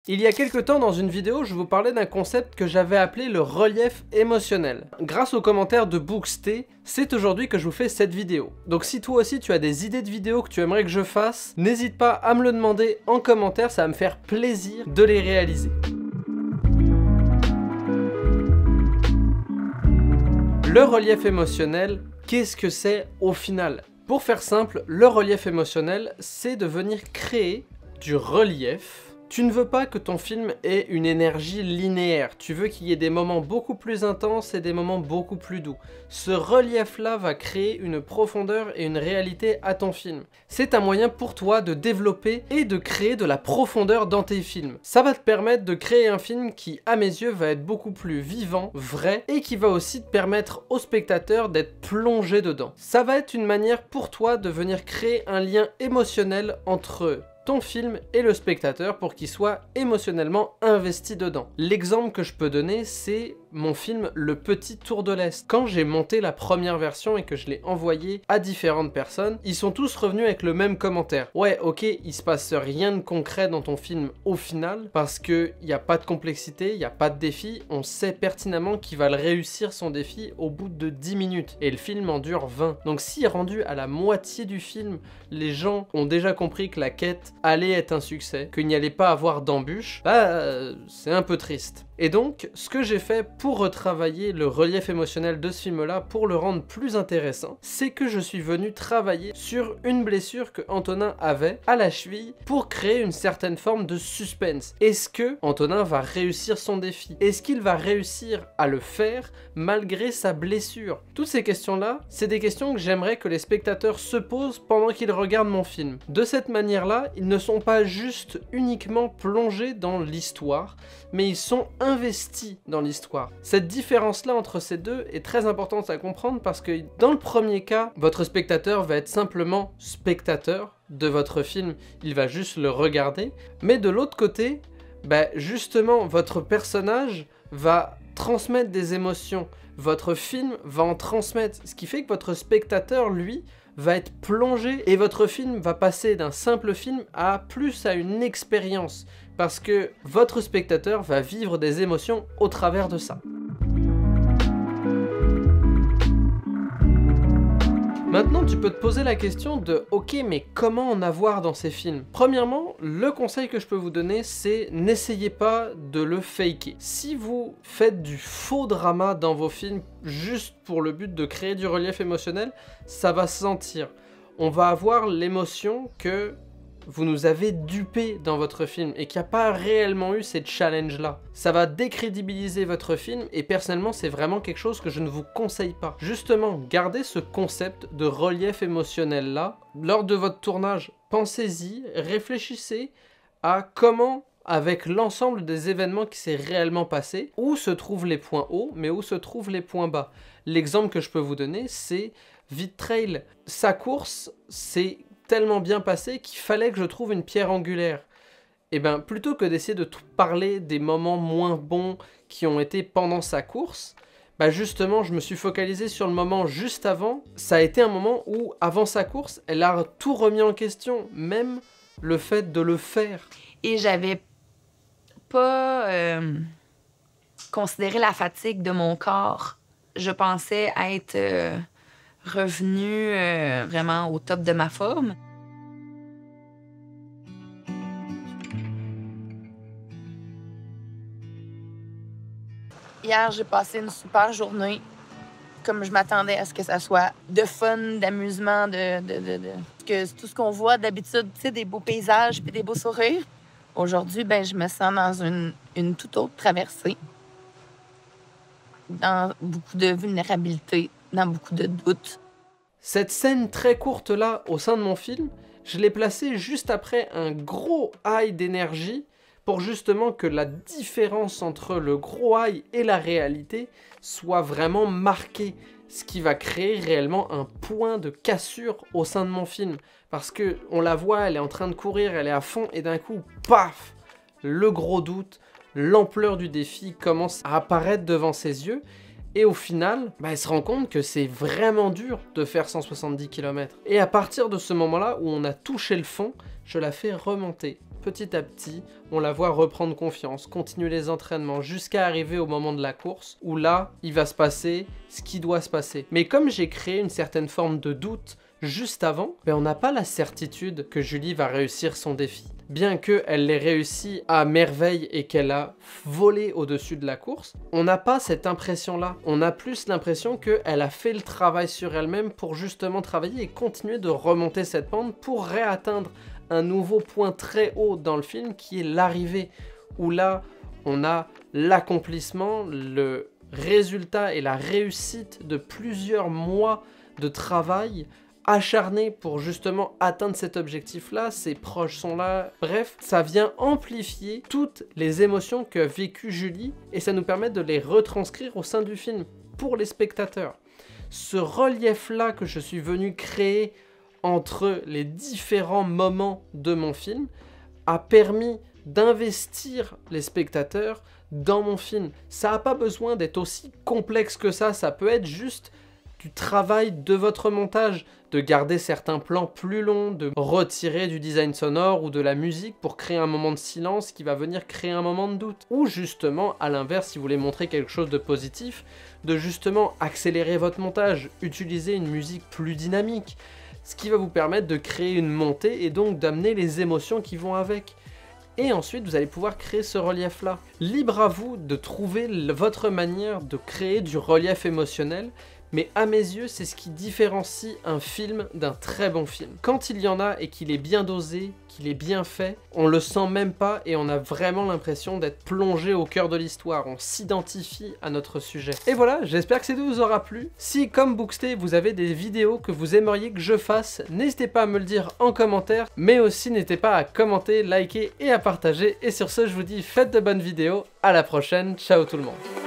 Il y a quelques temps dans une vidéo, je vous parlais d'un concept que j'avais appelé le relief émotionnel. Grâce aux commentaires de Booksté, c'est aujourd'hui que je vous fais cette vidéo. Donc si toi aussi tu as des idées de vidéos que tu aimerais que je fasse, n'hésite pas à me le demander en commentaire, ça va me faire plaisir de les réaliser. Le relief émotionnel, qu'est-ce que c'est au final? Pour faire simple, le relief émotionnel, c'est de venir créer du relief. Tu ne veux pas que ton film ait une énergie linéaire, tu veux qu'il y ait des moments beaucoup plus intenses et des moments beaucoup plus doux. Ce relief-là va créer une profondeur et une réalité à ton film. C'est un moyen pour toi de développer et de créer de la profondeur dans tes films. Ça va te permettre de créer un film qui, à mes yeux, va être beaucoup plus vivant, vrai, et qui va aussi te permettre au spectateur d'être plongé dedans. Ça va être une manière pour toi de venir créer un lien émotionnel entre ton film et le spectateur pour qu'il soit émotionnellement investi dedans. L'exemple que je peux donner, c'est mon film Le Petit Tour de l'Est. Quand j'ai monté la première version et que je l'ai envoyé à différentes personnes, ils sont tous revenus avec le même commentaire. Ouais, ok, il se passe rien de concret dans ton film au final, parce qu'il n'y a pas de complexité, il n'y a pas de défi, on sait pertinemment qu'il va le réussir son défi au bout de 10 minutes, et le film en dure 20. Donc si rendu à la moitié du film, les gens ont déjà compris que la quête allait être un succès, qu'il n'y allait pas avoir d'embûche, bah c'est un peu triste. Et donc, ce que j'ai fait pour retravailler le relief émotionnel de ce film-là, pour le rendre plus intéressant, c'est que je suis venu travailler sur une blessure que Antonin avait à la cheville pour créer une certaine forme de suspense. Est-ce que Antonin va réussir son défi? Est-ce qu'il va réussir à le faire malgré sa blessure? Toutes ces questions-là, c'est des questions que j'aimerais que les spectateurs se posent pendant qu'ils regardent mon film. De cette manière-là, ils ne sont pas juste uniquement plongés dans l'histoire, mais ils sont investis dans l'histoire. Cette différence-là entre ces deux est très importante à comprendre parce que dans le premier cas, votre spectateur va être simplement spectateur de votre film, il va juste le regarder, mais de l'autre côté, justement, votre personnage va transmettre des émotions, votre film va en transmettre, ce qui fait que votre spectateur, lui, va être plongé et votre film va passer d'un simple film à plus à une expérience parce que votre spectateur va vivre des émotions au travers de ça. Maintenant, tu peux te poser la question de « Ok, mais comment en avoir dans ces films ?» Premièrement, le conseil que je peux vous donner, c'est n'essayez pas de le faker. Si vous faites du faux drama dans vos films juste pour le but de créer du relief émotionnel, ça va se sentir. On va avoir l'émotion que vous nous avez dupé dans votre film et qu'il n'y a pas réellement eu ces challenges-là. Ça va décrédibiliser votre film et personnellement, c'est vraiment quelque chose que je ne vous conseille pas. Justement, gardez ce concept de relief émotionnel-là. Lors de votre tournage, pensez-y, réfléchissez à comment, avec l'ensemble des événements qui s'est réellement passé, où se trouvent les points hauts, mais où se trouvent les points bas. L'exemple que je peux vous donner, c'est Vitrail. Sa course, c'est tellement bien passé qu'il fallait que je trouve une pierre angulaire. Et bien, plutôt que d'essayer de parler des moments moins bons qui ont été pendant sa course, justement, je me suis focalisé sur le moment juste avant. Ça a été un moment où, avant sa course, elle a tout remis en question, même le fait de le faire. Et j'avais pas considéré la fatigue de mon corps. Je pensais être revenue vraiment au top de ma forme. Hier, j'ai passé une super journée, comme je m'attendais à ce que ça soit de fun, d'amusement, que tout ce qu'on voit d'habitude, tu sais, des beaux paysages puis des beaux sourires. Aujourd'hui, je me sens dans une toute autre traversée, dans beaucoup de vulnérabilité, dans beaucoup de doutes. Cette scène très courte là, au sein de mon film, je l'ai placée juste après un gros high d'énergie pour justement que la différence entre le gros high et la réalité soit vraiment marquée. Ce qui va créer réellement un point de cassure au sein de mon film. Parce que on la voit, elle est en train de courir, elle est à fond et d'un coup, paf, le gros doute, l'ampleur du défi commence à apparaître devant ses yeux. Et au final, elle se rend compte que c'est vraiment dur de faire 170 km. Et à partir de ce moment-là où on a touché le fond, je la fais remonter. petit à petit, on la voit reprendre confiance, continuer les entraînements, jusqu'à arriver au moment de la course, où là, il va se passer ce qui doit se passer. Mais comme j'ai créé une certaine forme de doute juste avant, on n'a pas la certitude que Julie va réussir son défi. Bien qu'elle l'ait réussi à merveille et qu'elle a volé au-dessus de la course, on n'a pas cette impression-là. On a plus l'impression qu'elle a fait le travail sur elle-même pour justement travailler et continuer de remonter cette pente pour réatteindre un nouveau point très haut dans le film qui est l'arrivée, où là, on a l'accomplissement, le résultat et la réussite de plusieurs mois de travail acharné pour justement atteindre cet objectif-là, ses proches sont là, bref, ça vient amplifier toutes les émotions qu'a vécues Julie et ça nous permet de les retranscrire au sein du film pour les spectateurs. Ce relief-là que je suis venu créer entre les différents moments de mon film a permis d'investir les spectateurs dans mon film. Ça n'a pas besoin d'être aussi complexe que ça peut être juste du travail de votre montage, de garder certains plans plus longs, de retirer du design sonore ou de la musique pour créer un moment de silence qui va venir créer un moment de doute. Ou justement, à l'inverse, si vous voulez montrer quelque chose de positif, de justement accélérer votre montage, utiliser une musique plus dynamique, ce qui va vous permettre de créer une montée et donc d'amener les émotions qui vont avec. Et ensuite, vous allez pouvoir créer ce relief-là. Libre à vous de trouver votre manière de créer du relief émotionnel, mais à mes yeux, c'est ce qui différencie un film d'un très bon film. Quand il y en a et qu'il est bien dosé, qu'il est bien fait, on le sent même pas et on a vraiment l'impression d'être plongé au cœur de l'histoire. On s'identifie à notre sujet. Et voilà, j'espère que cette vidéo vous aura plu. Si, comme Booksté, vous avez des vidéos que vous aimeriez que je fasse, n'hésitez pas à me le dire en commentaire, mais aussi n'hésitez pas à commenter, liker et à partager. Et sur ce, je vous dis faites de bonnes vidéos, à la prochaine, ciao tout le monde.